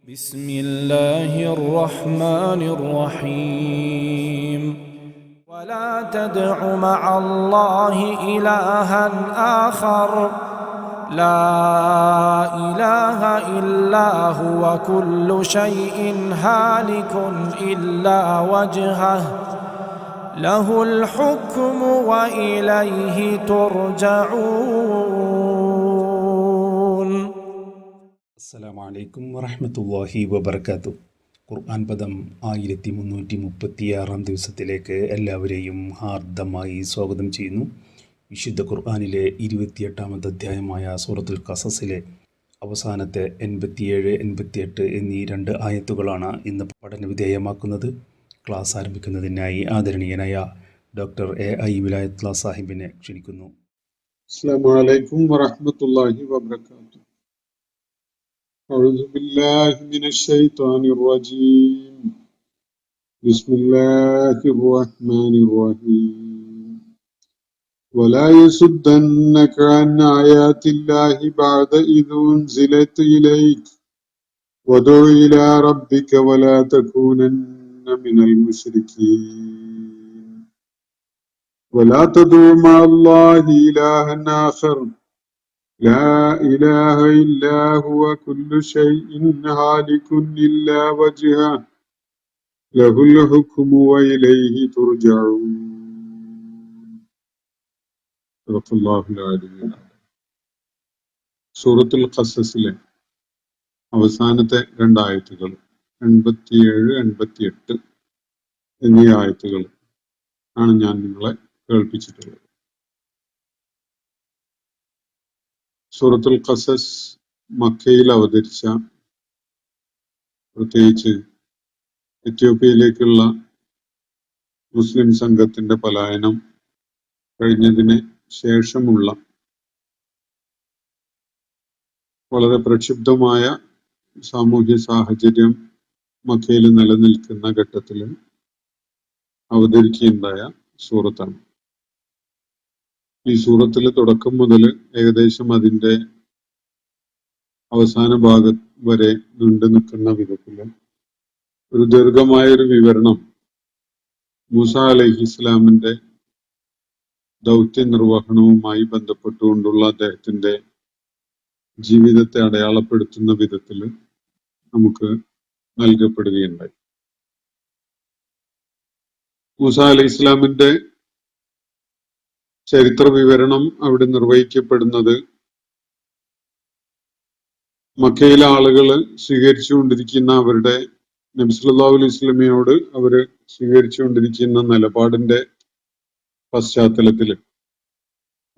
بسم الله الرحمن الرحيم ولا تدع مع الله إلها آخر لا إله إلا هو كل شيء هالك إلا وجهه له الحكم وإليه ترجعون. അസ്സലാമു അലൈക്കും വറഹ്മത്തുള്ളാഹി വബറകാതുഹു. ഖുർആൻ പദം 1336 ദിവസത്തിലേക്ക് എല്ലാവരെയും ഹാർദമായി സ്വാഗതം ചെയ്യുന്നു. വിശുദ്ധ ഖുർആനിലെ 28-ാമത്തെ അധ്യായമായ സൂറത്തുൽ ഖസസിലെ അവസാനത്തെ 87, 88 എന്നീ 2 ആയത്തുകളാണ് ഇന്ന് പഠനവിധേയമാക്കുന്നത്. ക്ലാസ് ആരംഭിക്കുന്നതിനായി ആദരണീയനായ ഡോക്ടർ A.I. വിലായത്തുള്ള സാഹിബിനെ ക്ഷണിക്കുന്നു. അസ്സലാമു അലൈക്കും വറഹ്മത്തുള്ളാഹി വബറകാതുഹു. أعوذ بالله من الشيطان الرجيم. بسم الله الرحمن الرحيم. ولا يصدنك عن آيات الله بعد إذ أنزلت إليك وادع إلى ربك ولا تكونن من المشركين. ولا تدع مع الله إلها آخر لا إله إلا هو كل شيء هالك إلا وجهه له الحكم وإليه ترجعون. صدق الله العظيم. സൂറത്തുൽ ഖസസിലെ അവസാനത്തെ 2 ആയത്തുകൾ 87, 88 എന്നീ ആയത്തുകൾ ആണ് ഞാൻ നിങ്ങളെ കേൾപ്പിച്ചിട്ടുള്ളത്. സൂറത്തുൽ ഖസസ് മക്കയിൽ അവതരിച്ച, പ്രത്യേകിച്ച് എത്യോപ്യയിലേക്കുള്ള മുസ്ലിം സംഘത്തിന്റെ പലായനം കഴിഞ്ഞതിന് ശേഷമുള്ള വളരെ പ്രക്ഷുബ്ധമായ സാമൂഹ്യ സാഹചര്യം മക്കയിൽ നിലനിൽക്കുന്ന ഘട്ടത്തിൽ അവതരിക്കുകയുണ്ടായ സൂറത്താണ്. ഈ സൂറത്തിൽ തുടക്കം മുതൽ ഏകദേശം അതിന്റെ അവസാന ഭാഗം വരെ നീണ്ടു നിൽക്കുന്ന വിധത്തിൽ ഒരു ദീർഘമായൊരു വിവരണം മൂസാ അലൈഹിസ്ലാമിന്റെ ദൗത്യ നിർവഹണവുമായി ബന്ധപ്പെട്ടുകൊണ്ടുള്ള അദ്ദേഹത്തിന്റെ ജീവിതത്തെ അടയാളപ്പെടുത്തുന്ന വിധത്തിൽ നമുക്ക് നൽകപ്പെടുകയുണ്ടായി. മൂസാ അലൈഹിസ്ലാമിന്റെ ചരിത്ര വിവരണം അവിടെ നിർവഹിക്കപ്പെടുന്നത് മക്കയിലെ ആളുകൾ സ്വീകരിച്ചുകൊണ്ടിരിക്കുന്ന അവരുടെ നബി സല്ലല്ലാഹു അലൈഹി വസല്ലമയോട് അവര് സ്വീകരിച്ചുകൊണ്ടിരിക്കുന്ന നിലപാടിന്റെ പശ്ചാത്തലത്തിൽ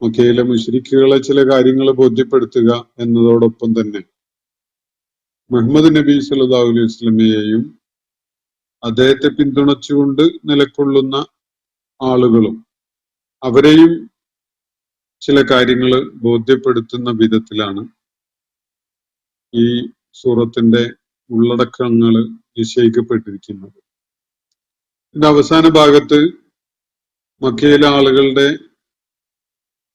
മക്കയിലെ മുശ്രിക്കുകളെ ചില കാര്യങ്ങൾ ബോധ്യപ്പെടുത്തുക എന്നതോടൊപ്പം തന്നെ മുഹമ്മദ് നബി സല്ലല്ലാഹു അലൈഹി വസല്ലമയെയും അദ്ദേഹത്തെ പിന്തുണച്ചുകൊണ്ട് നിലകൊള്ളുന്ന ആളുകളും അവരെയും ചില കാര്യങ്ങൾ ബോധ്യപ്പെടുത്തുന്ന വിധത്തിലാണ് ഈ സൂറത്തിന്റെ ഉള്ളടക്കങ്ങൾ നിശ്ചയിക്കപ്പെട്ടിരിക്കുന്നത്. ഇതിന്റെ അവസാന ഭാഗത്ത് മക്കയിലെ ആളുകളുടെ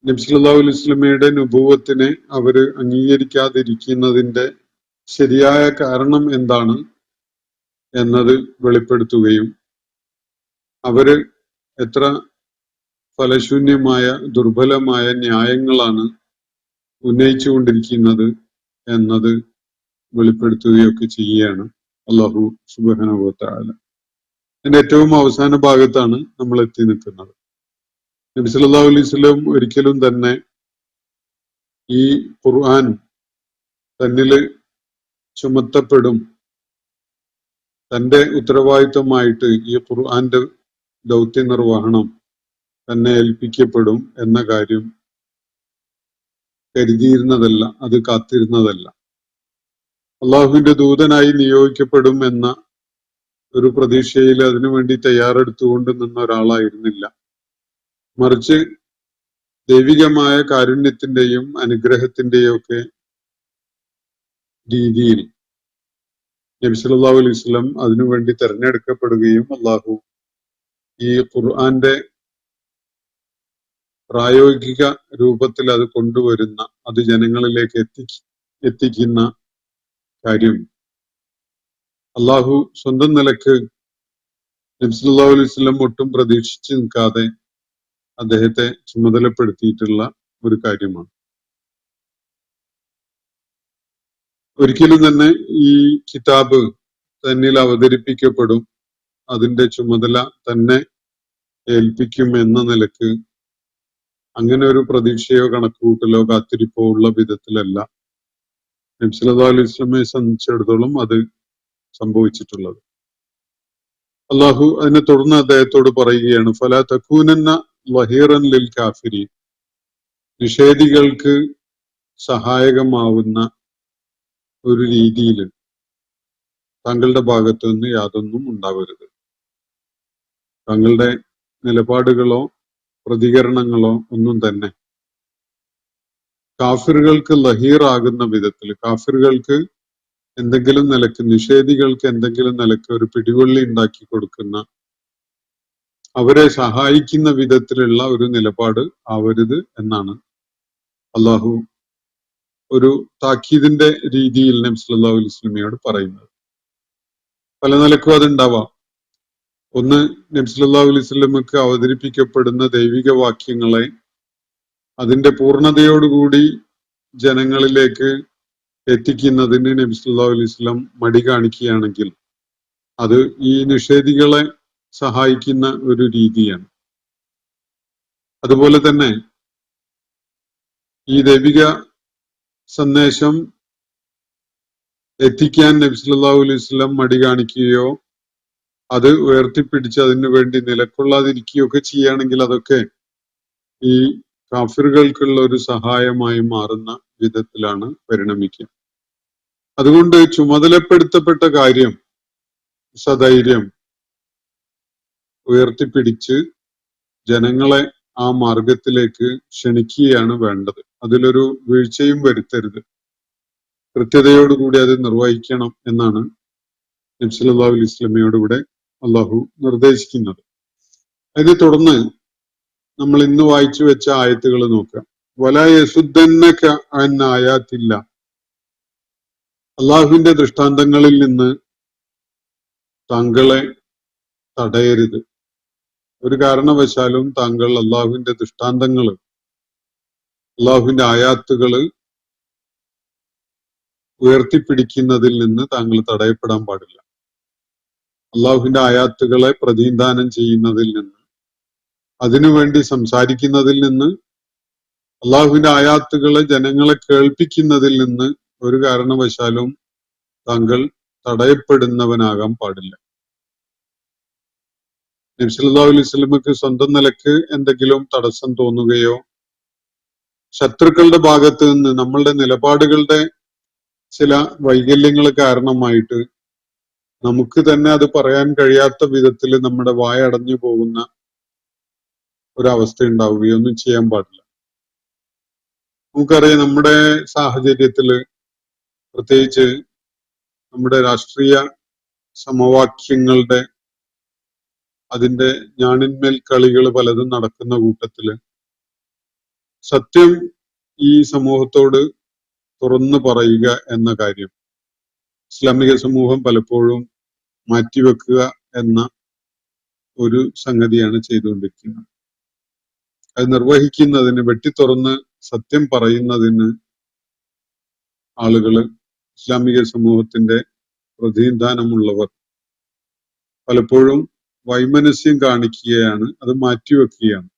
നബി സല്ലല്ലാഹു അലൈഹി വസല്ലമയുടെ നുബുവത്തിനെ അവര് അംഗീകരിക്കാതിരിക്കുന്നതിന്റെ ശരിയായ കാരണം എന്താണ് എന്നത് വെളിപ്പെടുത്തുകയും അവര് എത്ര ഫലശൂന്യമായ ദുർബലമായ ന്യായങ്ങളാണ് ഉന്നയിച്ചുകൊണ്ടിരിക്കുന്നത് എന്നത് വെളിപ്പെടുത്തുകയൊക്കെ ചെയ്യുകയാണ് അല്ലാഹു സുബ്ഹാനഹു വ തആല. അതിന്റെ ഏറ്റവും അവസാന ഭാഗത്താണ് നമ്മൾ എത്തി നിൽക്കുന്നത്. നബി സല്ലല്ലാഹു അലൈഹി വസല്ലം ഒരിക്കലും തന്നെ ഈ ഖുർആൻ തന്നില് ചുമത്തപ്പെടും, തന്റെ ഉത്തരവാദിത്വമായിട്ട് ഈ ഖുർആന്റെ ദൗത്യ നിർവഹണം തന്നെ ഏൽപ്പിക്കപ്പെടും എന്ന കാര്യം കരുതിയിരുന്നതല്ല, അത് കാത്തിരുന്നതല്ല. അള്ളാഹുവിന്റെ ദൂതനായി നിയോഗിക്കപ്പെടും എന്ന ഒരു പ്രതീക്ഷയിൽ അതിനുവേണ്ടി തയ്യാറെടുത്തുകൊണ്ട് നിന്ന ഒരാളായിരുന്നില്ല. മറിച്ച് ദൈവികമായ കാരുണ്യത്തിന്റെയും അനുഗ്രഹത്തിന്റെയും ഒക്കെ രീതിയിൽ നബി സല്ലല്ലാഹു അലൈഹി വസല്ലം അതിനുവേണ്ടി തെരഞ്ഞെടുക്കപ്പെടുകയും അള്ളാഹു ഈ ഖുർആന്റെ പ്രായോഗിക രൂപത്തിൽ അത് കൊണ്ടുവരുന്ന, അത് ജനങ്ങളിലേക്ക് എത്തിക്കുന്ന കാര്യം അള്ളാഹു സ്വന്തം നിലക്ക് നബി സല്ലല്ലാഹു അലൈഹി വസല്ലം ഒട്ടും പ്രതീക്ഷിച്ച് നിൽക്കാതെ അദ്ദേഹത്തെ ചുമതലപ്പെടുത്തിയിട്ടുള്ള ഒരു കാര്യമാണ്. ഒരിക്കലും തന്നെ ഈ കിതാബ് തന്നിൽ അവതരിപ്പിക്കപ്പെടും, അതിന്റെ ചുമതല തന്നെ ഏൽപ്പിക്കും എന്ന നിലക്ക് അങ്ങനെ ഒരു പ്രതീക്ഷയോ കണക്കുകൂട്ടലോ കാത്തിരിപ്പോ ഉള്ള വിധത്തിലല്ല നബി സല്ലല്ലാഹു അലൈഹി വസല്ലമയെ സംബന്ധിച്ചിടത്തോളം അത് സംഭവിച്ചിട്ടുള്ളത്. അള്ളാഹു അതിനെ തുടർന്ന് അദ്ദേഹത്തോട് പറയുകയാണ്, ഫലാ തകൂനന്ന വഹീറൻ ലിൽ കാഫിരീൻ, നിഷേധികൾക്ക് സഹായകമാവുന്ന ഒരു രീതിയിൽ താങ്കളുടെ ഭാഗത്തു നിന്ന് യാതൊന്നും ഉണ്ടാവരുത്. താങ്കളുടെ നിലപാടുകളോ പ്രതികരണങ്ങളോ ഒന്നും തന്നെ കാഫിറുകൾക്ക് ലഹീറാകുന്ന വിധത്തിൽ, കാഫിറുകൾക്ക് എന്തെങ്കിലും നിലക്ക്, നിഷേധികൾക്ക് എന്തെങ്കിലും നിലക്ക് ഒരു പിടിവള്ളി ഉണ്ടാക്കി കൊടുക്കുന്ന, അവരെ സഹായിക്കുന്ന വിധത്തിലുള്ള ഒരു നിലപാട് ആവരുത് എന്നാണ് അള്ളാഹു ഒരു താക്കീദിന്റെ രീതിയിൽ നബി സല്ലല്ലാഹു അലൈഹി വസല്ലമയോട് പറയുന്നത്. പല നിലക്കും അതുണ്ടാവാം. ഒന്ന്, നബി സല്ലല്ലാഹു അലൈഹി വസല്ലമക്ക് അവതരിപ്പിക്കപ്പെടുന്ന ദൈവിക വാക്യങ്ങളെ അതിന്റെ പൂർണ്ണതയോടുകൂടി ജനങ്ങളിലേക്ക് എത്തിക്കുന്നതിന് നബി സല്ലല്ലാഹു അലൈഹി വസല്ലം മടി കാണിക്കുകയാണെങ്കിൽ അത് ഈ നിഷേധികളെ സഹായിക്കുന്ന ഒരു രീതിയാണ്. അതുപോലെ തന്നെ ഈ ദൈവിക സന്ദേശം എത്തിക്കാൻ നബി സല്ലല്ലാഹു അലൈഹി വസല്ലം മടി കാണിക്കുകയോ അത് ഉയർത്തിപ്പിടിച്ച് അതിനു വേണ്ടി നിലകൊള്ളാതിരിക്കുകയോ ഒക്കെ ചെയ്യുകയാണെങ്കിൽ അതൊക്കെ ഈ കാഫിറുകൾക്കുള്ള ഒരു സഹായമായി മാറുന്ന വിധത്തിലാണ് പരിണമിക്കുക. അതുകൊണ്ട് ചുമതലപ്പെടുത്തപ്പെട്ട കാര്യം സധൈര്യം ഉയർത്തിപ്പിടിച്ച് ജനങ്ങളെ ആ മാർഗത്തിലേക്ക് ക്ഷണിക്കുകയാണ് വേണ്ടത്. അതിലൊരു വീഴ്ചയും വരുത്തരുത്, കൃത്യതയോടുകൂടി അത് നിർവഹിക്കണം എന്നാണ് നബി സല്ലല്ലാഹു അലൈഹി വസല്ലമയോട് ഇവിടെ അള്ളാഹു നിർദ്ദേശിക്കുന്നത്. അതിനെ തുടർന്ന് നമ്മൾ ഇന്ന് വായിച്ചു വെച്ച ആയത്തുകൾ നോക്കാം. വലാ യസുദ്ദന്നക അൻ ആയാത്തില്ല, അള്ളാഹുവിന്റെ ദൃഷ്ടാന്തങ്ങളിൽ നിന്ന് താങ്കളെ തടയരുത്. ഒരു കാരണവശാലും താങ്കൾ അള്ളാഹുവിന്റെ ദൃഷ്ടാന്തങ്ങള്, അള്ളാഹുവിന്റെ ആയാത്തുകള് ഉയർത്തിപ്പിടിക്കുന്നതിൽ നിന്ന് താങ്കൾ തടയപ്പെടാൻ പാടില്ല. അള്ളാഹുവിന്റെ ആയാത്തുകളെ പ്രതിനിധാനം ചെയ്യുന്നതിൽ നിന്ന്, അതിനുവേണ്ടി സംസാരിക്കുന്നതിൽ നിന്ന്, അള്ളാഹുവിന്റെ ആയാത്തുകളെ ജനങ്ങളെ കേൾപ്പിക്കുന്നതിൽ നിന്ന് ഒരു കാരണവശാലും താങ്കൾ തടയപ്പെടുന്നവനാകാൻ പാടില്ല. നബി സല്ലല്ലാഹു അലൈഹി വസല്ലമക്ക് സ്വന്തം നിലക്ക് എന്തെങ്കിലും തടസ്സം തോന്നുകയോ ശത്രുക്കളുടെ ഭാഗത്ത് നിന്ന് നമ്മളുടെ നിലപാടുകളുടെ ചില വൈകല്യങ്ങൾ കാരണമായിട്ട് നമുക്ക് തന്നെ അത് പറയാൻ കഴിയാത്ത വിധത്തിൽ നമ്മുടെ വായടഞ്ഞു പോകുന്ന ഒരവസ്ഥ ഉണ്ടാവുകയൊന്നും ചെയ്യാൻ പാടില്ല. നമുക്കറിയാം, നമ്മുടെ സാഹചര്യത്തില് പ്രത്യേകിച്ച് നമ്മുടെ രാഷ്ട്രീയ സമവാക്യങ്ങളുടെ അതിന്റെ ഞാണിന്മേൽ കളികൾ പലതും നടക്കുന്ന കൂട്ടത്തില് സത്യം ഈ സമൂഹത്തോട് തുറന്നു പറയുക എന്ന കാര്യം ഇസ്ലാമിക സമൂഹം പലപ്പോഴും മാറ്റിവെക്കുക എന്ന ഒരു സംഗതിയാണ് ചെയ്തുകൊണ്ടിരിക്കുന്നത്. അത് നിർവഹിക്കുന്നതിന്, വെട്ടിത്തുറന്ന് സത്യം പറയുന്നതിന് ആളുകള്, ഇസ്ലാമിക സമൂഹത്തിന്റെ പ്രതിനിധാനമുള്ളവർ പലപ്പോഴും വൈമനസ്യം കാണിക്കുകയാണ്, അത് മാറ്റിവെക്കുകയാണ്.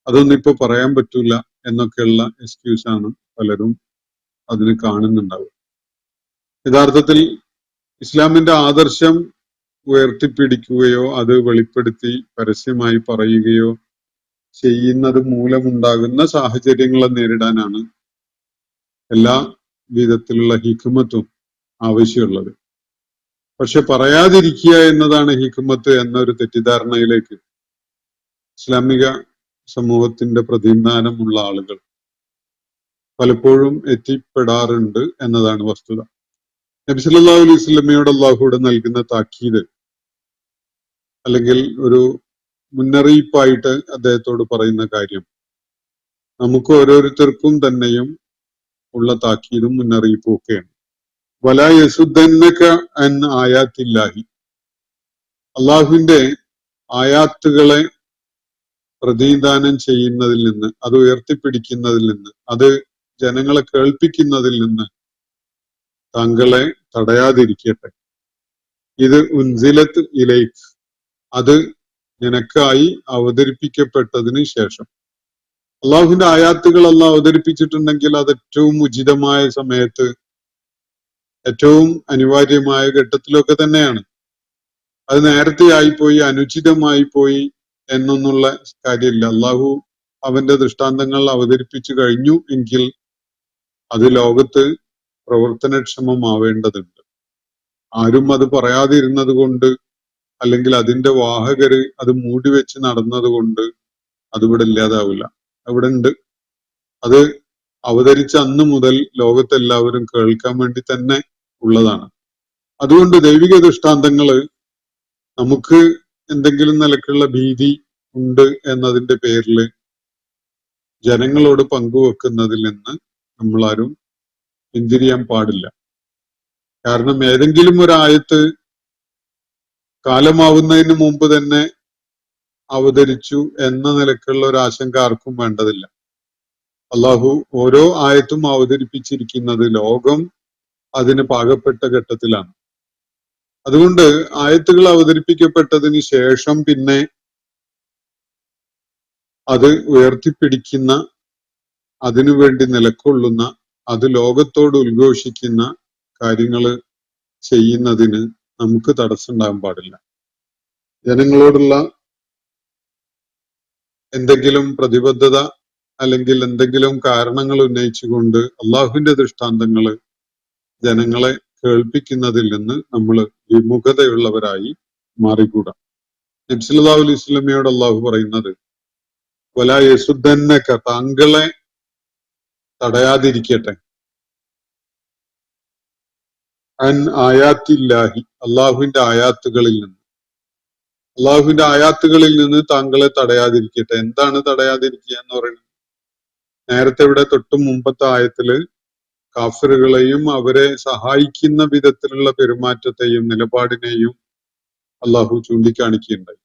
അതൊന്നും ഇപ്പൊ പറയാൻ പറ്റൂല എന്നൊക്കെയുള്ള എക്സ്ക്യൂസാണ് പലരും അതിന് കാണുന്നുണ്ടാവുക. യഥാർത്ഥത്തിൽ ഇസ്ലാമിന്റെ ആദർശം ഉയർത്തിപ്പിടിക്കുകയോ അത് വെളിപ്പെടുത്തി പരസ്യമായി പറയുകയോ ചെയ്യുന്നത് മൂലമുണ്ടാകുന്ന സാഹചര്യങ്ങളെ നേരിടാനാണ് എല്ലാ വിധത്തിലുള്ള ഹിക്മത്തും ആവശ്യമുള്ളത്. പക്ഷെ പറയാതിരിക്കുക എന്നതാണ് ഹിക്മത്ത് എന്നൊരു തെറ്റിദ്ധാരണയിലേക്ക് ഇസ്ലാമിക സമൂഹത്തിന്റെ പ്രതിനിധാനമുള്ള ആളുകൾ പലപ്പോഴും എത്തിപ്പെടാറുണ്ട് എന്നതാണ് വസ്തുത. നബി സല്ലല്ലാഹു അലൈഹി വസല്ലമയോട് അല്ലാഹുവിടെ നൽകുന്ന താക്കീത് അല്ലെങ്കിൽ ഒരു മുന്നറിയിപ്പായിട്ട് അദ്ദേഹത്തോട് പറയുന്ന കാര്യം നമുക്ക് ഓരോരുത്തർക്കും തന്നെയും ഉള്ള താക്കീതും മുന്നറിയിപ്പും ഒക്കെയാണ്. വലാ യസുദ്ദന്നക അൻ ആയാത്തില്ലാഹി, അള്ളാഹുവിന്റെ ആയാത്തുകളെ പ്രതിനിധാനം ചെയ്യുന്നതിൽ നിന്ന്, അത് ഉയർത്തിപ്പിടിക്കുന്നതിൽ നിന്ന്, അത് ജനങ്ങളെ കേൾപ്പിക്കുന്നതിൽ നിന്ന് താങ്കളെ തടയാതിരിക്കട്ടെ. ഇത് ഉൻസിലത്ത് ഇലൈക്, അത് നിനക്കായി അവതരിപ്പിക്കപ്പെട്ടതിന് ശേഷം. അള്ളാഹുവിന്റെ ആയാത്തുകൾ അള്ളാഹ് അവതരിപ്പിച്ചിട്ടുണ്ടെങ്കിൽ അത് ഏറ്റവും ഉചിതമായ സമയത്ത്, ഏറ്റവും അനിവാര്യമായ ഘട്ടത്തിലൊക്കെ തന്നെയാണ്. അത് നേരത്തെ ആയിപ്പോയി, അനുചിതമായി പോയി എന്നൊന്നുള്ള കാര്യമില്ല. അള്ളാഹു അവന്റെ ദൃഷ്ടാന്തങ്ങൾ അവതരിപ്പിച്ചു കഴിഞ്ഞു എങ്കിൽ അത് ലോകത്ത് പ്രവർത്തനക്ഷമമാവേണ്ടതുണ്ട്. ആരും അത് പറയാതിരുന്നത് കൊണ്ട്, അല്ലെങ്കിൽ അതിന്റെ വാഹകര് അത് മൂടിവെച്ച് നടന്നത് കൊണ്ട് അതിവിടെ ഇല്ലാതാവില്ല. അവിടെ ഉണ്ട്. അത് അവതരിച്ച അന്ന് മുതൽ ലോകത്തെല്ലാവരും കേൾക്കാൻ വേണ്ടി തന്നെ ഉള്ളതാണ്. അതുകൊണ്ട് ദൈവിക ദൃഷ്ടാന്തങ്ങള് നമുക്ക് എന്തെങ്കിലും നിലക്കുള്ള ഭീതി ഉണ്ട് എന്നതിന്റെ പേരിൽ ജനങ്ങളോട് പങ്കുവെക്കുന്നതിൽ നിന്ന് നമ്മളാരും പിന്തിരിയാൻ പാടില്ല. കാരണം ഏതെങ്കിലും ഒരായത്ത് കാലമാവുന്നതിന് മുമ്പ് തന്നെ അവതരിച്ചു എന്ന നിലക്കുള്ള ഒരു ആശങ്ക ആർക്കും വേണ്ടതില്ല. അള്ളാഹു ഓരോ ആയത്തും അവതരിപ്പിച്ചിരിക്കുന്നത് ലോകം അതിന് പാകപ്പെട്ട ഘട്ടത്തിലാണ്. അതുകൊണ്ട് ആയത്തുകൾ അവതരിപ്പിക്കപ്പെട്ടതിന് ശേഷം പിന്നെ അത് ഉയർത്തിപ്പിടിക്കുന്ന, അതിനുവേണ്ടി നിലകൊള്ളുന്ന, അത് ലോകത്തോട് ഉദ്ഘോഷിക്കുന്ന കാര്യങ്ങൾ ചെയ്യുന്നതിന് നമുക്ക് തടസ്സമുണ്ടാകാൻ പാടില്ല. ജനങ്ങളോടുള്ള എന്തെങ്കിലും പ്രതിബദ്ധത അല്ലെങ്കിൽ എന്തെങ്കിലും കാരണങ്ങൾ ഉന്നയിച്ചുകൊണ്ട് അള്ളാഹുവിന്റെ ദൃഷ്ടാന്തങ്ങള് ജനങ്ങളെ കേൾപ്പിക്കുന്നതിൽ നിന്ന് നമ്മൾ വിമുഖതയുള്ളവരായി മാറിക്കൂടാ. നബി സല്ലല്ലാഹു അലൈഹി വസല്ലമയോട് അള്ളാഹു പറയുന്നത് വലാ യസുദ്ദന്നക, താങ്കളെ തടയാതിരിക്കട്ടെ, അൻ ആയാത്തില്ലാഹി, അള്ളാഹുവിന്റെ ആയാത്തുകളിൽ നിന്ന്, അള്ളാഹുവിന്റെ ആയാത്തുകളിൽ നിന്ന് താങ്കളെ തടയാതിരിക്കട്ടെ. എന്താണ് തടയാതിരിക്കുക എന്ന് പറയുന്നത്? നേരത്തെ ഇവിടെ തൊട്ട് മുമ്പത്തെ ആയത്തില് കാഫിറുകളെയും അവരെ സഹായിക്കുന്ന വിധത്തിലുള്ള പെരുമാറ്റത്തെയും നിലപാടിനെയും അള്ളാഹു ചൂണ്ടിക്കാണിക്കുകയുണ്ടായി.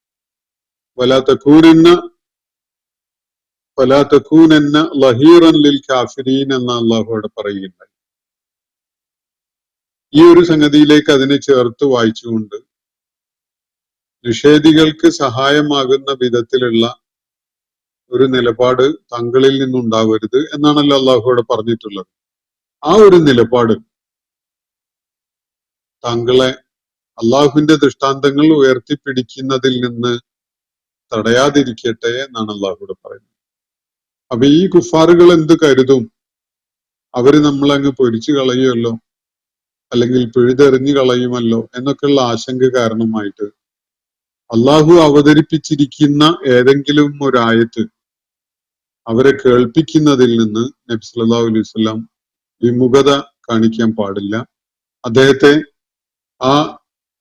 വലാ തകൂനന്ന ലഹീറൻ ലിൽ കാഫിരീൻ എന്ന അള്ളാഹു അവിടെ പറയുകയുണ്ടായി. ഈ ഒരു സംഗതിയിലേക്ക് അതിനെ ചേർത്ത് വായിച്ചുകൊണ്ട് നിഷേധികൾക്ക് സഹായമാകുന്ന വിധത്തിലുള്ള ഒരു നിലപാട് തങ്ങളിൽ നിന്നുണ്ടാവരുത് എന്നാണല്ലോ അള്ളാഹു അവിടെ പറഞ്ഞിട്ടുള്ളത്. ആ ഒരു നിലപാട് താങ്കളെ അള്ളാഹുവിന്റെ ദൃഷ്ടാന്തങ്ങൾ ഉയർത്തിപ്പിടിക്കുന്നതിൽ നിന്ന് തടയാതിരിക്കട്ടെ എന്നാണ് അള്ളാഹു ഇവിടെ പറയുന്നത്. അപ്പൊ ഈ കുഫാറുകൾ എന്ത് കരുതും? അവര് നമ്മളങ്ങ് പൊരിച്ചു കളയുമല്ലോ, അല്ലെങ്കിൽ പിഴുതെറിഞ്ഞു കളയുമല്ലോ എന്നൊക്കെയുള്ള ആശങ്ക കാരണമായിട്ട് അള്ളാഹു അവതരിപ്പിച്ചിരിക്കുന്ന ഏതെങ്കിലും ഒരായത്ത് അവരെ കേൾപ്പിക്കുന്നതിൽ നിന്ന് നബി സല്ലല്ലാഹു അലൈഹി വസല്ലം വിമുഖത കാണിക്കാൻ പാടില്ല. അദ്ദേഹത്തെ ആ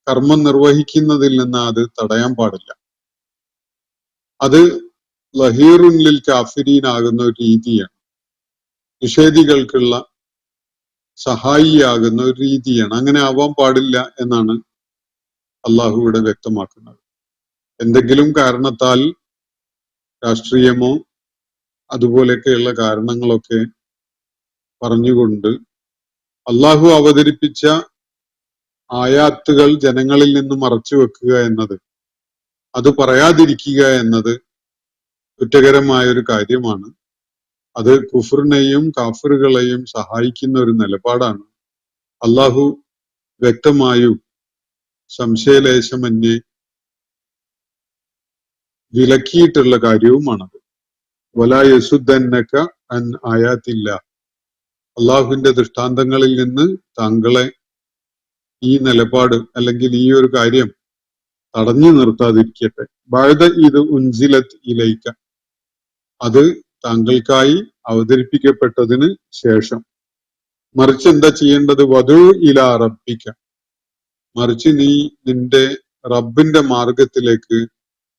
കർമ്മം നിർവഹിക്കുന്നതിൽ നിന്ന് അത് തടയാൻ പാടില്ല. അത് ലഹീറുൻ ലിൽ കാഫിരീൻ ആകുന്ന ഒരു രീതിയാണ്, നിഷേധികൾക്കുള്ള സഹായിയാകുന്ന ഒരു രീതിയാണ്. അങ്ങനെ ആവാൻ പാടില്ല എന്നാണ് അള്ളാഹു ഇവിടെ വ്യക്തമാക്കുന്നത്. എന്തെങ്കിലും കാരണത്താൽ, രാഷ്ട്രീയമോ അതുപോലെയൊക്കെയുള്ള കാരണങ്ങളൊക്കെ പറഞ്ഞുകൊണ്ട് അള്ളാഹു അവതരിപ്പിച്ച ആയാത്തുകൾ ജനങ്ങളിൽ നിന്ന് മറച്ചു വെക്കുക എന്നത്, അത് പറയാതിരിക്കുക എന്നത് കുറ്റകരമായ ഒരു കാര്യമാണ്. അത് കുഫറിനെയും കാഫിറുകളെയും സഹായിക്കുന്ന ഒരു നിലപാടാണ്. അള്ളാഹു വ്യക്തമായും സംശയലേശമന്യേ വിലക്കിയിട്ടുള്ള കാര്യവുമാണത്. വലാ യസുദ്ദന്നക അൻ ആയാത്തില്ല, അള്ളാഹുവിന്റെ ദൃഷ്ടാന്തങ്ങളിൽ നിന്ന് താങ്കളെ ഈ നിലപാട് അല്ലെങ്കിൽ ഈ ഒരു കാര്യം തടഞ്ഞു നിർത്താതിരിക്കട്ടെ. ബഅദ ഇത് ഉൻസിലത്ത് ഇലൈക, അത് താങ്കൾക്കായി അവതരിപ്പിക്കപ്പെട്ടതിന് ശേഷം. മറിച്ച് എന്താ ചെയ്യേണ്ടത്? വദു ഇലാ റബ്ബിക, മറിച്ച് നീ നിന്റെ റബ്ബിന്റെ മാർഗത്തിലേക്ക്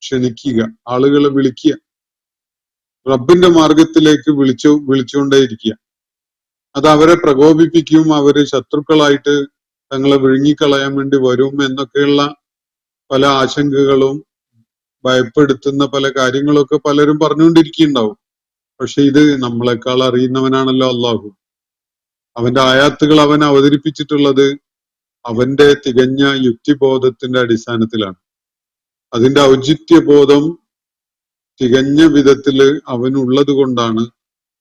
ക്ഷണിക്കുക, ആളുകളെ വിളിക്കുക, റബ്ബിന്റെ മാർഗത്തിലേക്ക് വിളിച്ചുകൊണ്ടേയിരിക്കുക. അത് അവരെ പ്രകോപിപ്പിക്കും, അവര് ശത്രുക്കളായിട്ട് തങ്ങളെ വിഴുങ്ങിക്കളയാൻ വേണ്ടി വരും എന്നൊക്കെയുള്ള പല ആശങ്കകളും ഭയപ്പെടുത്തുന്ന പല കാര്യങ്ങളൊക്കെ പലരും പറഞ്ഞുകൊണ്ടിരിക്കുന്നുണ്ടാവും. പക്ഷെ ഇത് നമ്മളെക്കാൾ അറിയുന്നവനാണല്ലോ അള്ളാഹു. അവന്റെ ആയാത്തുകൾ അവൻ അവതരിപ്പിച്ചിട്ടുള്ളത് അവന്റെ തികഞ്ഞ യുക്തിബോധത്തിന്റെ അടിസ്ഥാനത്തിലാണ്. അതിന്റെ ഔചിത്യബോധം തികഞ്ഞ വിധത്തില് അവനുള്ളത് കൊണ്ടാണ്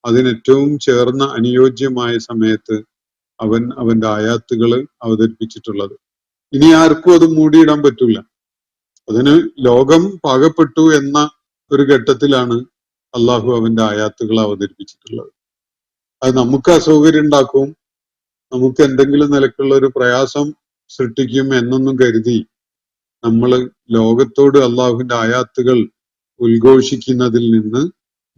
അതിനേറ്റവും ചേർന്ന അനുയോജ്യമായ സമയത്ത് അവൻ അവന്റെ ആയാത്തുകൾ അവതരിപ്പിച്ചിട്ടുള്ളത്. ഇനി ആർക്കും അത് മൂടിയിടാൻ പറ്റൂല. അതിന് ലോകം പാകപ്പെട്ടു എന്ന ഒരു ഘട്ടത്തിലാണ് അള്ളാഹു അവന്റെ ആയാത്തുകൾ അവതരിപ്പിച്ചിട്ടുള്ളത്. അത് നമുക്ക് അസൗകര്യം ഉണ്ടാക്കും, നമുക്ക് എന്തെങ്കിലും നിലക്കുള്ള ഒരു പ്രയാസം സൃഷ്ടിക്കും എന്നൊന്നും കരുതി നമ്മൾ ലോകത്തോട് അള്ളാഹുവിന്റെ ആയാത്തുകൾ ഉദ്ഘോഷിക്കുന്നതിൽ നിന്ന്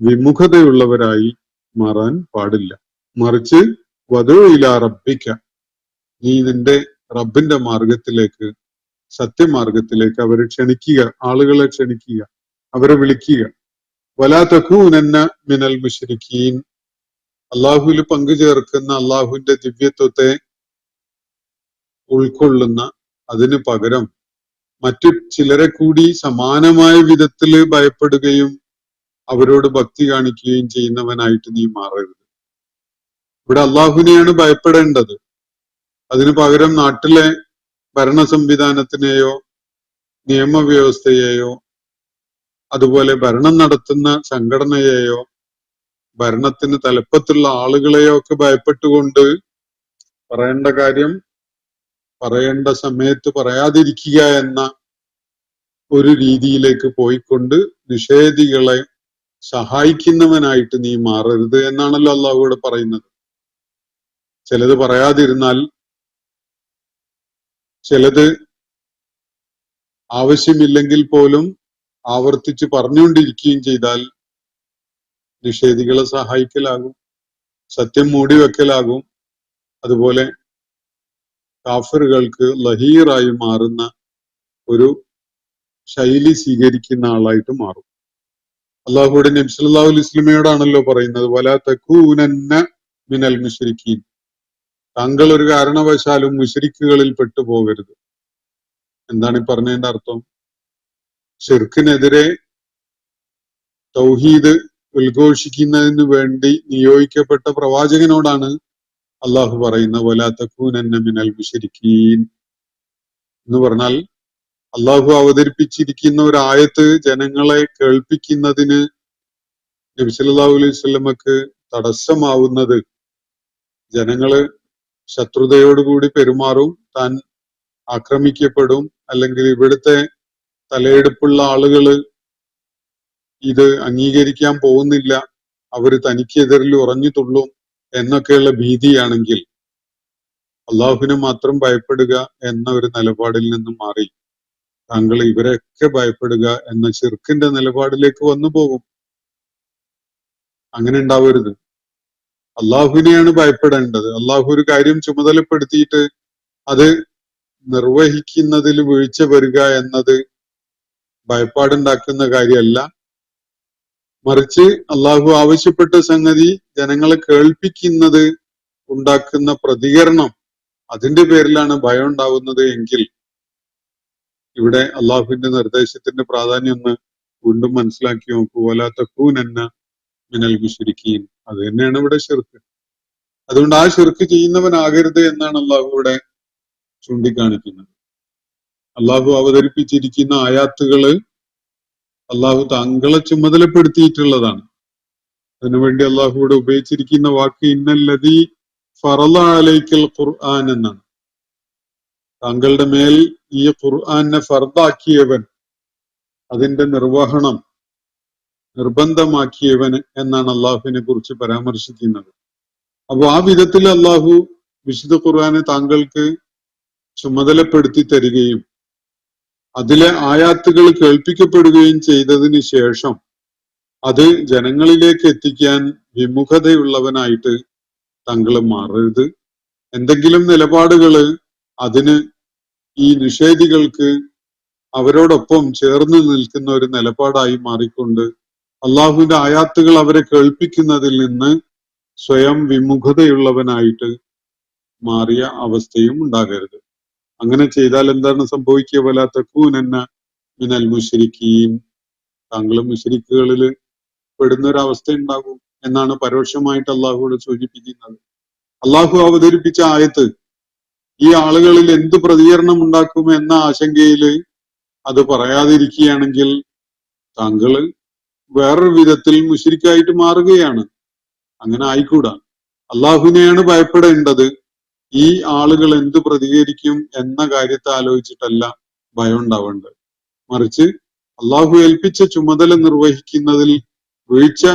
വിമുഖതയുള്ളവരായി മാറാൻ പാടില്ല. മറിച്ച് വദഉ ഇലാ റബ്ബിക, നീ നിന്റെ റബ്ബിന്റെ മാർഗത്തിലേക്ക്, സത്യമാർഗത്തിലേക്ക് അവരെ ക്ഷണിക്കുക, ആളുകളെ ക്ഷണിക്കുക, അവരെ വിളിക്കുക. വലാ തകൂനന്ന മിനൽ മുശ്രിക്കീൻ, അള്ളാഹുവിൽ പങ്കുചേർക്കുന്ന അള്ളാഹുവിന്റെ ദിവ്യത്വത്തെ ഉൾക്കൊള്ളുന്ന, അതിനു പകരം മറ്റു ചിലരെ കൂടി സമാനമായ വിധത്തില് ഭയപ്പെടുകയും അവരോട് ഭക്തി കാണിക്കുകയും ചെയ്യുന്നവനായിട്ട് നീ മാറരുത്. ഇവിടെ അള്ളാഹുവിനെയാണ് ഭയപ്പെടേണ്ടത്. അതിനു പകരം നാട്ടിലെ ഭരണ സംവിധാനത്തിനെയോ നിയമവ്യവസ്ഥയെയോ അതുപോലെ ഭരണം നടത്തുന്ന സംഘടനയെയോ ഭരണത്തിന് തലപ്പത്തുള്ള ആളുകളെയോ ഒക്കെ ഭയപ്പെട്ടുകൊണ്ട് പറയേണ്ട കാര്യം പറയേണ്ട സമയത്ത് പറയാതിരിക്കുക എന്ന ഒരു രീതിയിലേക്ക് പോയിക്കൊണ്ട് നിഷേധികളെ സഹായിക്കുന്നവനായിട്ട് നീ മാറരുത് എന്നാണല്ലോ അള്ളാഹു ഇവിടെ പറയുന്നത്. ചിലത് പറയാതിരുന്നാൽ, ചിലത് ആവശ്യമില്ലെങ്കിൽ പോലും ആവർത്തിച്ച് പറഞ്ഞുകൊണ്ടിരിക്കുകയും ചെയ്താൽ നിഷേധികളെ സഹായിക്കലാകും, സത്യം മൂടിവെക്കലാകും, അതുപോലെ കാഫറുകൾക്ക് ലഹീറായി മാറുന്ന ഒരു ശൈലി സ്വീകരിക്കുന്ന ആളായിട്ട് മാറും. അള്ളാഹുവിടെ നബി സല്ലല്ലാഹു അലൈഹി വസല്ലമയോടാണല്ലോ പറയുന്നത്, വലാ തകൂനന്ന മിനൽ മുശ്രിക്കീൻ, താങ്കൾ ഒരു കാരണവശാലും മുശ്രിക്കുകളിൽ പെട്ടുപോകരുത്. എന്താണ് ഈ പറഞ്ഞതിന്റെ അർത്ഥം? ശിർക്കിനെതിരെ തൗഹീദ് ഉദ്ഘോഷിക്കുന്നതിന് വേണ്ടി നിയോഗിക്കപ്പെട്ട പ്രവാചകനോടാണ് അള്ളാഹു പറയുന്നത് വലാ തകൂനന്ന മിനൽ മുശ്രിക്കീൻ എന്ന് പറഞ്ഞാൽ, അള്ളാഹു അവതരിപ്പിച്ചിരിക്കുന്ന ഒരു ആയത്ത് ജനങ്ങളെ കേൾപ്പിക്കുന്നതിന് നബി സല്ലല്ലാഹു അലൈഹി വസല്ലമക്ക് തടസ്സമാവുന്നത് ജനങ്ങള് ശത്രുതയോടുകൂടി പെരുമാറും, താൻ ആക്രമിക്കപ്പെടും, അല്ലെങ്കിൽ ഇവിടുത്തെ തലയെടുപ്പുള്ള ആളുകള് ഇത് അംഗീകരിക്കാൻ പോകുന്നില്ല, അവര് തനിക്കെതിരിൽ ഉറഞ്ഞു തുള്ളും എന്നൊക്കെയുള്ള ഭീതിയാണെങ്കിൽ അള്ളാഹുവിനെ മാത്രം ഭയപ്പെടുക എന്ന ഒരു നിലപാടിൽ നിന്നും മാറി താങ്കൾ ഇവരെയൊക്കെ ഭയപ്പെടുക എന്ന ശിർക്കിന്റെ നിലപാടിലേക്ക് വന്നു പോകും. അങ്ങനെ ഉണ്ടാവരുത്. അള്ളാഹുവിനെയാണ് ഭയപ്പെടേണ്ടത്. അള്ളാഹു ഒരു കാര്യം ചുമതലപ്പെടുത്തിയിട്ട് അത് നിർവഹിക്കുന്നതിൽ വീഴ്ച വരിക എന്നത് ഭയപ്പാടുണ്ടാക്കുന്ന കാര്യമല്ല. മറിച്ച് അള്ളാഹു ആവശ്യപ്പെട്ട സംഗതി ജനങ്ങളെ കേൾപ്പിക്കുന്നത് ഉണ്ടാക്കുന്ന പ്രതികരണം, അതിന്റെ പേരിലാണ് ഭയം ഉണ്ടാവുന്നത് എങ്കിൽ ഇവിടെ അള്ളാഹുവിന്റെ നിർദ്ദേശത്തിന്റെ പ്രാധാന്യം ഒന്ന് വീണ്ടും മനസ്സിലാക്കി നോക്കൂ. വലാ തകൂനന്ന മിനൽ മുശ്രിക്കീൻ, അത് തന്നെയാണ് ഇവിടെ ശിർക്ക്. അതുകൊണ്ട് ആ ശിർക്ക് ചെയ്യുന്നവനാകരുത് എന്നാണ് അള്ളാഹു ഇവിടെ ചൂണ്ടിക്കാണിക്കുന്നത്. അള്ളാഹു അവതരിപ്പിച്ചിരിക്കുന്ന ആയാത്തുകള് അള്ളാഹു താങ്കളെ ചുമതലപ്പെടുത്തിയിട്ടുള്ളതാണ്. അതിനുവേണ്ടി അള്ളാഹു ഇവിടെ ഉപയോഗിച്ചിരിക്കുന്ന വാക്ക് ഇന്നല്ലദീ ഫറള അലൈക്കൽ ഖുർആൻ എന്നാണ്. താങ്കളുടെ മേൽ ഈ ഖുർആനെ ഫർദാക്കിയവൻ, അതിന്റെ നിർവഹണം നിർബന്ധമാക്കിയവൻ എന്നാണ് അള്ളാഹുവിനെ കുറിച്ച് പരാമർശിക്കുന്നത്. അപ്പൊ ആ വിധത്തിൽ അള്ളാഹു വിശുദ്ധ ഖുർആനെ താങ്കൾക്ക് ചുമതലപ്പെടുത്തി തരികയും അതിലെ ആയാത്തുകൾ കേൾപ്പിക്കപ്പെടുകയും ചെയ്തതിന് ശേഷം അത് ജനങ്ങളിലേക്ക് എത്തിക്കാൻ വിമുഖതയുള്ളവനായിട്ട് താങ്കൾ മാറരുത്. എന്തെങ്കിലും നിലപാടുകള് അതിന് ഈ നിഷേധികൾക്ക് അവരോടൊപ്പം ചേർന്ന് നിൽക്കുന്ന ഒരു നിലപാടായി മാറിക്കൊണ്ട് അള്ളാഹുവിന്റെ ആയാത്തുകൾ അവരെ കേൾപ്പിക്കുന്നതിൽ നിന്ന് സ്വയം വിമുഖതയുള്ളവനായിട്ട് മാറിയ അവസ്ഥയും ഉണ്ടാകരുത്. അങ്ങനെ ചെയ്താൽ എന്താണ് സംഭവിക്കുക? വലാ തകൂനന്ന മിനൽ മുശ്രിക്കീൻ, താങ്കൾ മുശ്രിക്കുകളിൽ പെടുന്ന ഒരു അവസ്ഥ ഉണ്ടാകും എന്നാണ് പരോക്ഷമായിട്ട് അള്ളാഹുവോട് സൂചിപ്പിക്കുന്നത്. അള്ളാഹു അവതരിപ്പിച്ച ആയത്ത് ഈ ആളുകളിൽ എന്ത് പ്രതികരണം ഉണ്ടാക്കും എന്ന ആശങ്കയിൽ അത് പറയാതിരിക്കുകയാണെങ്കിൽ താങ്കൾ വേറൊരു വിധത്തിൽ മുശ്രിക്കായിട്ട് മാറുകയാണ്. അങ്ങനെ ആയിക്കൂടാ. അള്ളാഹുവിനെയാണ് ഭയപ്പെടേണ്ടത്. ഈ ആളുകൾ എന്ത് പ്രതികരിക്കും എന്ന കാര്യത്തെ ആലോചിച്ചിട്ടല്ല ഭയം ഉണ്ടാവേണ്ടത്. മറിച്ച് അള്ളാഹു ഏൽപ്പിച്ച ചുമതല നിർവഹിക്കുന്നതിൽ വീഴ്ച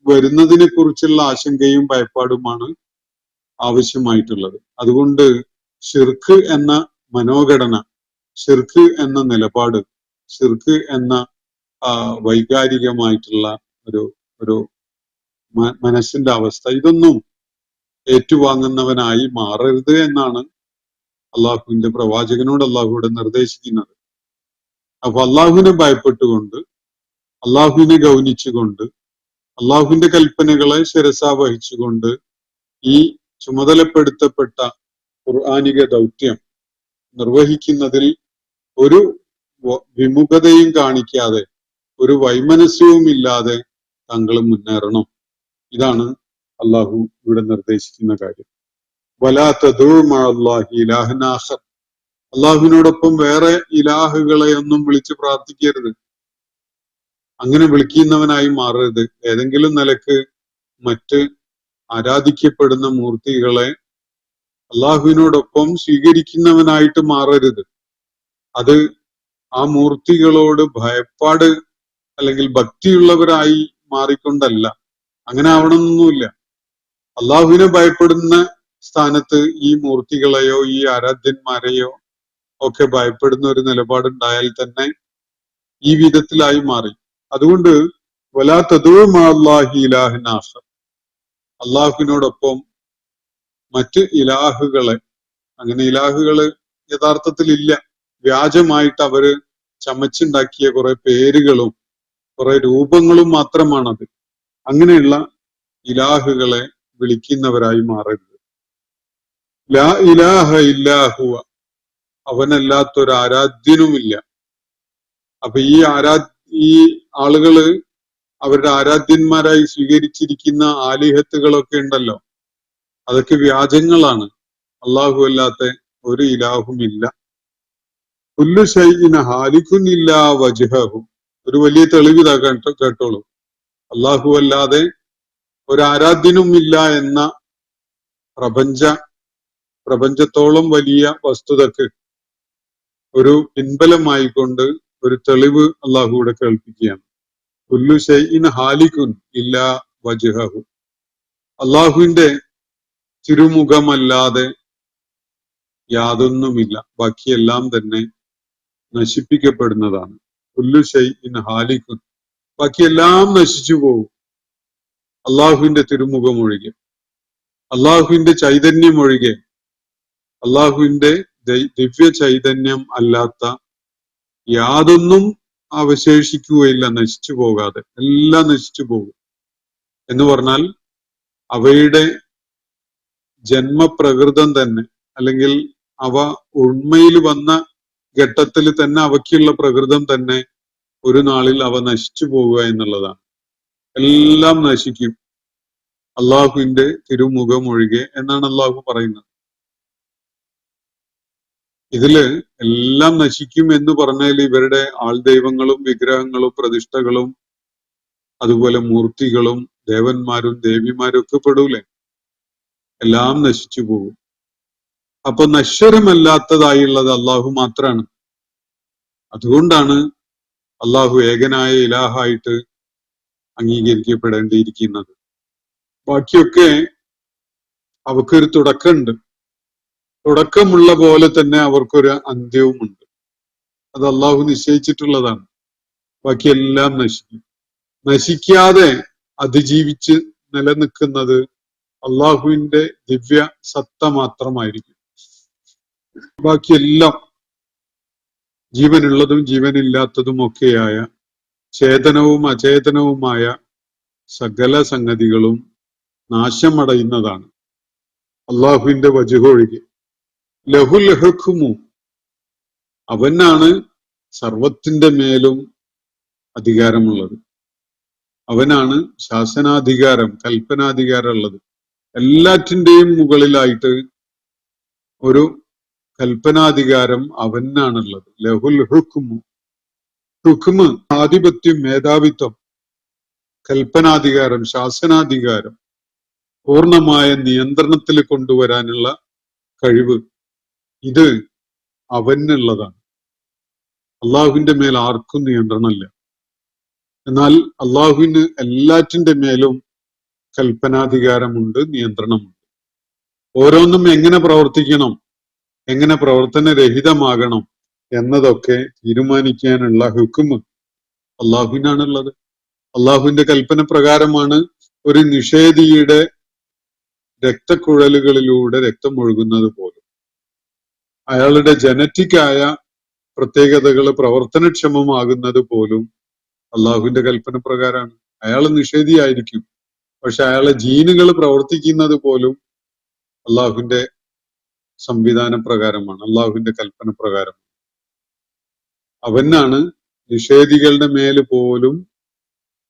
വരുന്നതിനെ കുറിച്ചുള്ള ആശങ്കയും ഭയപ്പാടുമാണ് ആവശ്യമായിട്ടുള്ളത്. അതുകൊണ്ട് ശിർക്ക് എന്ന മനോഘടന, ശിർക്ക് എന്ന നിലപാട്, ശിർക്ക് എന്ന വൈകാരികമായിട്ടുള്ള ഒരു ഒരു മനസ്സിന്റെ അവസ്ഥ, ഇതൊന്നും ഏറ്റുവാങ്ങുന്നവനായി മാറരുത് എന്നാണ് അള്ളാഹുവിന്റെ പ്രവാചകനോട് അള്ളാഹുവിടെ നിർദ്ദേശിക്കുന്നത്. അപ്പൊ അള്ളാഹുവിനെ ഭയപ്പെട്ടുകൊണ്ട്, അള്ളാഹുവിനെ ഗൗനിച്ചുകൊണ്ട്, അള്ളാഹുവിന്റെ കൽപ്പനകളെ ശിരസാ വഹിച്ചുകൊണ്ട് ഈ ചുമതലപ്പെടുത്തപ്പെട്ട ഖുർആനിക ദൗത്യം നിർവഹിക്കുന്നതിൽ ഒരു വിമുഖതയും കാണിക്കാതെ, ഒരു വൈമനസ്യവും ഇല്ലാതെ താങ്കൾ മുന്നേറണം. ഇതാണ് അള്ളാഹു ഇവിടെ നിർദ്ദേശിക്കുന്ന കാര്യം. വലാ തദഉ മഅല്ലാഹി ഇലാഹൻ ആഖർ, അള്ളാഹുവിനോടൊപ്പം വേറെ ഇലാഹുകളെ ഒന്നും വിളിച്ച് പ്രാർത്ഥിക്കരുത്. അങ്ങനെ വിളിക്കുന്നവനായി മാറരുത്. ഏതെങ്കിലും നിലക്ക് മറ്റ് ആരാധിക്കപ്പെടുന്ന മൂർത്തികളെ അള്ളാഹുവിനോടൊപ്പം സ്വീകരിക്കുന്നവനായിട്ട് മാറരുത്. അത് ആ മൂർത്തികളോട് ഭയപ്പാട് അല്ലെങ്കിൽ ഭക്തിയുള്ളവരായി മാറിക്കൊണ്ടല്ല. അങ്ങനെ ആവണമെന്നൊന്നുമില്ല. അള്ളാഹുവിനെ ഭയപ്പെടുന്ന സ്ഥാനത്ത് ഈ മൂർത്തികളെയോ ഈ ആരാധ്യന്മാരെയോ ഒക്കെ ഭയപ്പെടുന്ന ഒരു നിലപാടുണ്ടായാൽ തന്നെ ഈ വിധത്തിലായി മാറി. അതുകൊണ്ട് വലാ തദഉ മഅല്ലാഹി ഇലാഹൻ ആഖർ, അള്ളാഹുവിനോടൊപ്പം മറ്റ് ഇലാഹുകളെ, അങ്ങനെ ഇലാഹുകള് യഥാർത്ഥത്തിൽ ഇല്ല, വ്യാജമായിട്ട് അവര് ചമച്ചുണ്ടാക്കിയ കുറെ പേരുകളും കുറെ രൂപങ്ങളും മാത്രമാണത്. അങ്ങനെയുള്ള ഇലാഹുകളെ വിളിക്കുന്നവരായി മാറരുത്. ലാ ഇലാഹ ഇല്ലാ ഹുവ, അവനല്ലാത്തൊരു ആരാധ്യനുമില്ല. അപ്പൊ ഈ ആളുകള് അവരുടെ ആരാധ്യന്മാരായി സ്വീകരിച്ചിരിക്കുന്ന ആലിഹത്തുകളൊക്കെ ഉണ്ടല്ലോ, അതൊക്കെ വ്യാജങ്ങളാണ്. അള്ളാഹു അല്ലാത്ത ഒരു ഇലാഹുമില്ല. കുല്ലു ശൈഇൻ ഹാലികുൻ ഇല്ലാ വജ്ഹഹു, ഒരു വലിയ തെളിവ് കേട്ടോളൂ. അള്ളാഹു അല്ലാതെ ഒരാരാധ്യനും ഇല്ല എന്ന പ്രപഞ്ചത്തോളം വലിയ വസ്തുതക്ക് ഒരു പിൻബലമായിക്കൊണ്ട് ഒരു തെളിവ് അള്ളാഹു ഇവിടെ കേൾപ്പിക്കുകയാണ്. കുല്ലു ശൈഇൻ ഹാലികുൻ ഇല്ലാ വജ്ഹഹു, അള്ളാഹുവിന്റെ തിരുമുഖമല്ലാതെ യാതൊന്നുമില്ല, ബാക്കിയെല്ലാം തന്നെ നശിപ്പിക്കപ്പെടുന്നതാണ്. കുല്ലു ശൈഇൻ ഹാലികുൻ, ബാക്കിയെല്ലാം നശിച്ചു പോകും അള്ളാഹുവിന്റെ തിരുമുഖം ഒഴികെ, അള്ളാഹുവിന്റെ ചൈതന്യം ഒഴികെ. അള്ളാഹുവിന്റെ ദിവ്യ ചൈതന്യം അല്ലാത്ത യാതൊന്നും അവശേഷിക്കുകയില്ല നശിച്ചു പോകാതെ. എല്ലാം നശിച്ചു പോകും എന്ന് പറഞ്ഞാൽ അവയുടെ ജന്മപ്രകൃതം തന്നെ, അല്ലെങ്കിൽ അവ ഉണ്മയിൽ വന്ന ഘട്ടത്തിൽ തന്നെ അവയ്ക്കുള്ള പ്രകൃതം തന്നെ ഒരു നാളിൽ അവ നശിച്ചു പോവുക എന്നുള്ളതാണ്. എല്ലാം നശിക്കും അള്ളാഹുവിന്റെ തിരുമുഖം ഒഴികെ എന്നാണ് അള്ളാഹു പറയുന്നത്. ഇതില് എല്ലാം നശിക്കും എന്ന് പറഞ്ഞാൽ ഇവരുടെ ആൾദൈവങ്ങളും വിഗ്രഹങ്ങളും പ്രതിഷ്ഠകളും അതുപോലെ മൂർത്തികളും ദേവന്മാരും ദേവിമാരും ഒക്കെ പെടൂലേ? എല്ലാം നശിച്ചു പോകും. അപ്പൊ നശ്വരമല്ലാത്തതായുള്ളത് അള്ളാഹു മാത്രാണ്. അതുകൊണ്ടാണ് അള്ളാഹു ഏകനായ ഇലാഹായിട്ട് അംഗീകരിക്കപ്പെടേണ്ടിയിരിക്കുന്നത്. ബാക്കിയൊക്കെ അവക്കൊരു തുടക്കമുണ്ട്. തുടക്കമുള്ള പോലെ തന്നെ അവർക്കൊരു അന്ത്യവുമുണ്ട്. അത് അള്ളാഹു നിശ്ചയിച്ചിട്ടുള്ളതാണ്. ബാക്കിയെല്ലാം നശിക്കും. നശിക്കാതെ അതിജീവിച്ച് നിലനിൽക്കുന്നത് അള്ളാഹുവിന്റെ ദിവ്യ സത്ത മാത്രമായിരിക്കും. ബാക്കിയെല്ലാം ജീവനുള്ളതും ജീവനില്ലാത്തതും ഒക്കെയായ ചേതനവും അചേതനവുമായ സകല സംഗതികളും നാശമടയുന്നതാണ്. അള്ളാഹുവിന്റെ വജ്ഹ് ഒഴികെ. ലഹുൽ ഹുക്മു, അവനാണ് സർവത്തിന്റെ മേലും അധികാരമുള്ളത്. അവനാണ് ശാസനാധികാരം, കൽപ്പനാധികാരം ഉള്ളത്. എല്ലാറ്റിന്റെയും മുകളിലായിട്ട് ഒരു കൽപ്പനാധികാരം അവനാണുള്ളത്. ലഹുൽ ഹുക്മു, ഹുക്മ് ആധിപത്യം, മേധാവിത്വം, കൽപ്പനാധികാരം, ശാസനാധികാരം, പൂർണ്ണമായ നിയന്ത്രണത്തിൽ കൊണ്ടുവരാനുള്ള കഴിവ്, ഇത് അവനുള്ളതാണ്. അള്ളാഹുവിന്റെ മേൽ ആർക്കും നിയന്ത്രണമില്ല. എന്നാൽ അള്ളാഹുവിന് എല്ലാറ്റിന്റെ മേലും കൽപ്പനാധികാരമുണ്ട്, നിയന്ത്രണമുണ്ട്. ഓരോന്നും എങ്ങനെ പ്രവർത്തിക്കണം, എങ്ങനെ പ്രവർത്തനരഹിതമാകണം എന്നതൊക്കെ തീരുമാനിക്കാനുള്ള ഹുക്മ് അള്ളാഹുവിനാണുള്ളത്. അള്ളാഹുവിന്റെ കൽപ്പന പ്രകാരമാണ് ഒരു നിഷേധിയുടെ രക്തക്കുഴലുകളിലൂടെ രക്തം ഒഴുകുന്നത് പോലും. അയാളുടെ ജനറ്റിക്കായ പ്രത്യേകതകൾ പ്രവർത്തനക്ഷമമാകുന്നത് പോലും അള്ളാഹുവിന്റെ കൽപ്പന പ്രകാരമാണ്. അയാൾ നിഷേധിയായിരിക്കും, പക്ഷെ അയാളെ ജീനുകൾ പ്രവർത്തിക്കുന്നത് പോലും അള്ളാഹുവിന്റെ സംവിധാന പ്രകാരമാണ്, അള്ളാഹുവിന്റെ കൽപ്പന പ്രകാരം. അവനാണ് നിഷേധികളുടെ മേല് പോലും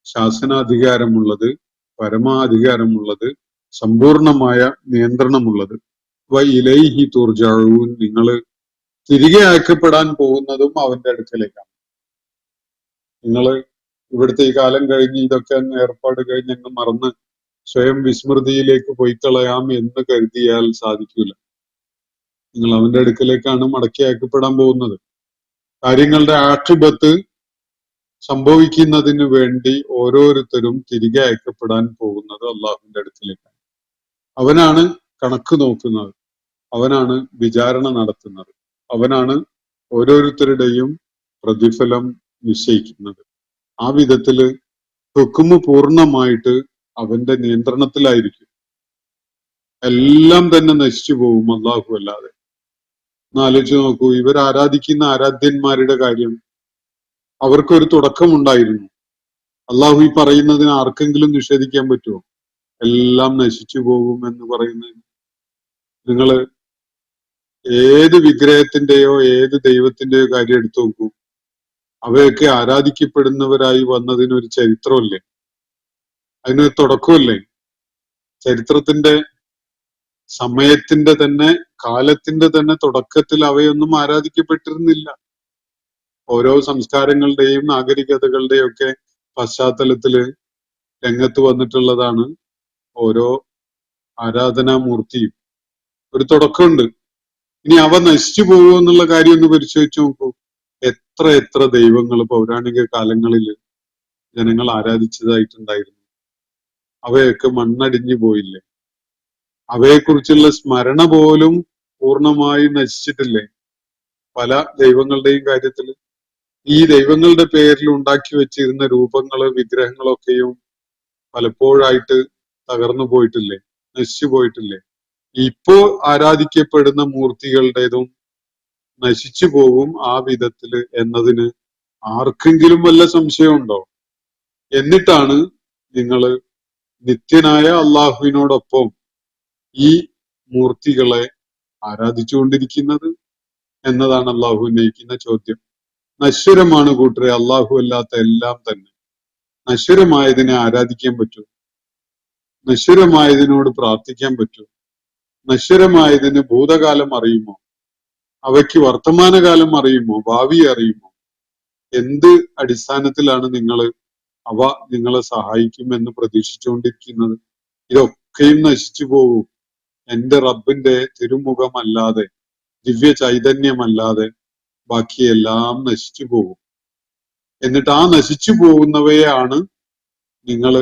ശാസനാധികാരമുള്ളത്, പരമാധികാരമുള്ളത്, സമ്പൂർണമായ നിയന്ത്രണമുള്ളത്. ഇലൈഹി തുർജഊൻ, നിങ്ങൾ തിരികെ അയക്കപ്പെടാൻ പോകുന്നതും അവന്റെ അടുക്കലേക്കാണ്. നിങ്ങൾ ഇവിടുത്തെ ഈ കാലം കഴിഞ്ഞ് ഇതൊക്കെ അങ്ങ് ഏർപ്പാട് കഴിഞ്ഞ് അങ്ങ് മറന്ന് സ്വയം വിസ്മൃതിയിലേക്ക് പോയി കളയാം എന്ന് കരുതിയാൽ സാധിക്കൂല. നിങ്ങൾ അവന്റെ അടുക്കലേക്കാണ് മടക്കി അയക്കപ്പെടാൻ പോകുന്നത്. കാര്യങ്ങളുടെ ആക്ഷേപത്ത് സംഭവിക്കുന്നതിന് വേണ്ടി ഓരോരുത്തരും തിരികെ അയക്കപ്പെടാൻ പോകുന്നത് അള്ളാഹുവിന്റെ അടുക്കലേക്കാണ്. അവനാണ് കണക്ക് നോക്കുന്നത്, അവനാണ് വിചാരണ നടത്തുന്നത്, അവനാണ് ഓരോരുത്തരുടെയും പ്രതിഫലം നിശ്ചയിക്കുന്നത്. ആ വിധത്തില് ഹുക്മ് പൂർണ്ണമായിട്ട് അവന്റെ നിയന്ത്രണത്തിലായിരിക്കും. എല്ലാം തന്നെ നശിച്ചു പോകും അള്ളാഹു അല്ലാതെ. എന്നാലോചിച്ച് നോക്കൂ, ഇവർ ആരാധിക്കുന്ന ആരാധ്യന്മാരുടെ കാര്യം. അവർക്കൊരു തുടക്കമുണ്ടായിരുന്നു. അള്ളാഹു ഈ പറയുന്നതിന് ആർക്കെങ്കിലും നിഷേധിക്കാൻ പറ്റുമോ? എല്ലാം നശിച്ചു പോകും എന്ന് പറയുന്നത്. നിങ്ങള് ഏത് വിഗ്രഹത്തിന്റെയോ ഏത് ദൈവത്തിന്റെയോ കാര്യം എടുത്തു നോക്കൂ. അവയൊക്കെ ആരാധിക്കപ്പെടുന്നവരായി വന്നതിനൊരു ചരിത്രമല്ലേ, അതിനൊരു തുടക്കമല്ലേ? ചരിത്രത്തിന്റെ, സമയത്തിന്റെ തന്നെ, കാലത്തിന്റെ തന്നെ തുടക്കത്തിൽ അവയൊന്നും ആരാധിക്കപ്പെട്ടിരുന്നില്ല. ഓരോ സംസ്കാരങ്ങളുടെയും നാഗരികതകളുടെയും ഒക്കെ പശ്ചാത്തലത്തില് രംഗത്ത് വന്നിട്ടുള്ളതാണ് ഓരോ ആരാധനാമൂർത്തിയും. ഒരു തുടക്കമുണ്ട്. ഇനി അവ നശിച്ചു പോകുമോ എന്നുള്ള കാര്യം ഒന്ന് പരിശോധിച്ച് നോക്കൂ. എത്ര എത്ര ദൈവങ്ങൾ പൗരാണിക കാലങ്ങളിൽ ജനങ്ങൾ ആരാധിച്ചതായിട്ടുണ്ടായിരുന്നു. അവയൊക്കെ മണ്ണടിഞ്ഞു പോയില്ലേ? അവയെക്കുറിച്ചുള്ള സ്മരണ പോലും പൂർണ്ണമായി നശിച്ചിട്ടില്ലേ പല ദൈവങ്ങളുടെയും കാര്യത്തിൽ? ഈ ദൈവങ്ങളുടെ പേരിൽ ഉണ്ടാക്കി വെച്ചിരുന്ന രൂപങ്ങള്, വിഗ്രഹങ്ങളൊക്കെയും പലപ്പോഴായിട്ട് തകർന്നു പോയിട്ടില്ലേ, നശിച്ചു പോയിട്ടില്ലേ? ഇപ്പോ ആരാധിക്കപ്പെടുന്ന മൂർത്തികളുടേതും നശിച്ചു പോകും ആ വിധത്തില് എന്നതിന് ആർക്കെങ്കിലും വല്ല സംശയമുണ്ടോ? എന്നിട്ടാണ് നിങ്ങൾ നിത്യനായ അള്ളാഹുവിനോടൊപ്പം ഈ മൂർത്തികളെ ആരാധിച്ചുകൊണ്ടിരിക്കുന്നത് എന്നതാണ് അള്ളാഹു ഉന്നയിക്കുന്ന ചോദ്യം. നശ്വരമാണ് കൂട്ടരെ അള്ളാഹു അല്ലാത്ത എല്ലാം തന്നെ. നശ്വരമായതിനെ ആരാധിക്കാൻ പറ്റൂ, നശ്വരമായതിനോട് പ്രാർത്ഥിക്കാൻ പറ്റൂ? നശ്വരമായതിന് ഭൂതകാലം അറിയുമോ? അവയ്ക്ക് വർത്തമാനകാലം അറിയുമോ? ഭാവി അറിയുമോ? എന്ത് അടിസ്ഥാനത്തിലാണ് നിങ്ങൾ അവ നിങ്ങളെ സഹായിക്കുമെന്ന് പ്രതീക്ഷിച്ചുകൊണ്ടിരിക്കുന്നത്? ഇതൊക്കെയും നശിച്ചു പോകും. എന്റെ റബ്ബിന്റെ തിരുമുഖമല്ലാതെ, ദിവ്യ ചൈതന്യമല്ലാതെ ബാക്കിയെല്ലാം നശിച്ചു പോകും. എന്നിട്ട് ആ നശിച്ചു പോകുന്നവയാണ് നിങ്ങൾ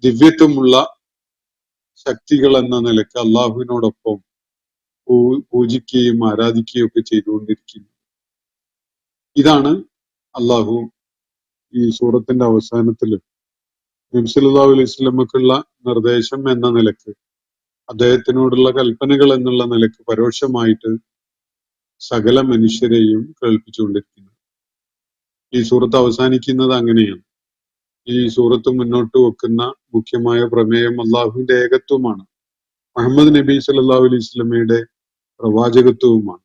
ദിവ്യത്വമുള്ള ശക്തികൾ എന്ന നിലക്ക് അള്ളാഹുവിനോടൊപ്പം പൂജിക്കുകയും ആരാധിക്കുകയും ഒക്കെ ചെയ്തുകൊണ്ടിരിക്കുന്നു. ഇതാണ് അള്ളാഹു ഈ സൂറത്തിന്റെ അവസാനത്തില് നബി സല്ലല്ലാഹു അലൈഹി വസല്ലമക്കുള്ള നിർദ്ദേശം എന്ന നിലക്ക്, അദ്ദേഹത്തിനോടുള്ള കൽപ്പനകൾ എന്നുള്ള നിലക്ക് പരോക്ഷമായിട്ട് സകല മനുഷ്യരെയും കേൾപ്പിച്ചുകൊണ്ടിരിക്കുന്നത്. ഈ സൂറത്ത് അവസാനിക്കുന്നത് അങ്ങനെയാണ്. ഈ സൂറത്ത് മുന്നോട്ട് വെക്കുന്ന മുഖ്യമായ പ്രമേയം അള്ളാഹുവിന്റെ ഏകത്വമാണ്. മുഹമ്മദ് നബി സല്ലല്ലാഹു അലൈഹി വസല്ലമയുടെ പ്രവാചകത്വവുമാണ്.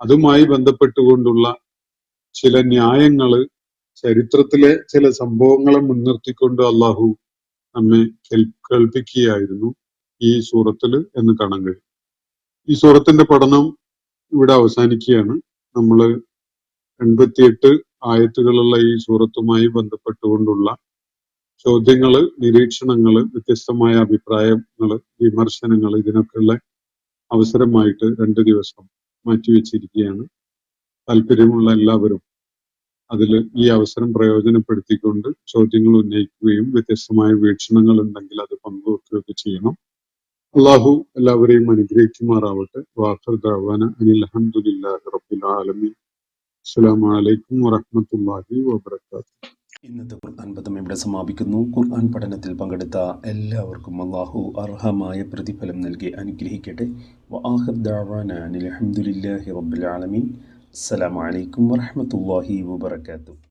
അതുമായി ബന്ധപ്പെട്ടുകൊണ്ടുള്ള ചില ന്യായങ്ങള്, ചരിത്രത്തിലെ ചില സംഭവങ്ങളെ മുൻനിർത്തിക്കൊണ്ട് അള്ളാഹു നമ്മെ കേൾപ്പിക്കുകയായിരുന്നു ഈ സൂറത്തിൽ എന്ന് കാണാൻ കഴിയും. ഈ സൂറത്തിന്റെ പഠനം ഇവിടെ അവസാനിക്കുകയാണ്. നമ്മൾ 88 ആയത്തുകളുള്ള ഈ സൂറത്തുമായി ബന്ധപ്പെട്ടുകൊണ്ടുള്ള ചോദ്യങ്ങള്, നിരീക്ഷണങ്ങള്, വ്യത്യസ്തമായ അഭിപ്രായങ്ങള്, വിമർശനങ്ങൾ, ഇതിനൊക്കെയുള്ള അവസരമായിട്ട് 2 ദിവസം മാറ്റിവെച്ചിരിക്കുകയാണ്. താല്പര്യമുള്ള എല്ലാവരും അതിൽ ഈ അവസരം പ്രയോജനപ്പെടുത്തിക്കൊണ്ട് ചോദ്യങ്ങൾ ഉന്നയിക്കുകയും വ്യത്യസ്തമായ വീക്ഷണങ്ങൾ ഉണ്ടെങ്കിൽ അത് പങ്കുവെക്കുകയൊക്കെ ചെയ്യണം. അള്ളാഹു എല്ലാവരെയും അനുഗ്രഹിക്കുമാറാവട്ടെ. വാഖിർ ദഅവാന അനിൽ ഹംദുലില്ലാഹി റബ്ബിൽ ആലമീൻ. അസ്സലാമു അലൈക്കും വറഹ്മത്തുള്ളാഹി വബറകാതുഹു. ഇന്നത്തെ ഖുർആൻ പദം ഇവിടെ സമാപിക്കുന്നു. ഖുർആൻ പഠനത്തിൽ പങ്കെടുത്ത എല്ലാവർക്കും അല്ലാഹു അർഹമായ പ്രതിഫലം നൽകി അനുഗ്രഹിക്കട്ടെ. വആഖിർ ദഅവാന അനിൽ ഹംദുലില്ലാഹി റബ്ബിൽ ആലമീൻ. അസ്സലാമു അലൈക്കും വറഹ്മത്തുള്ളാഹി വബറകാതുഹു.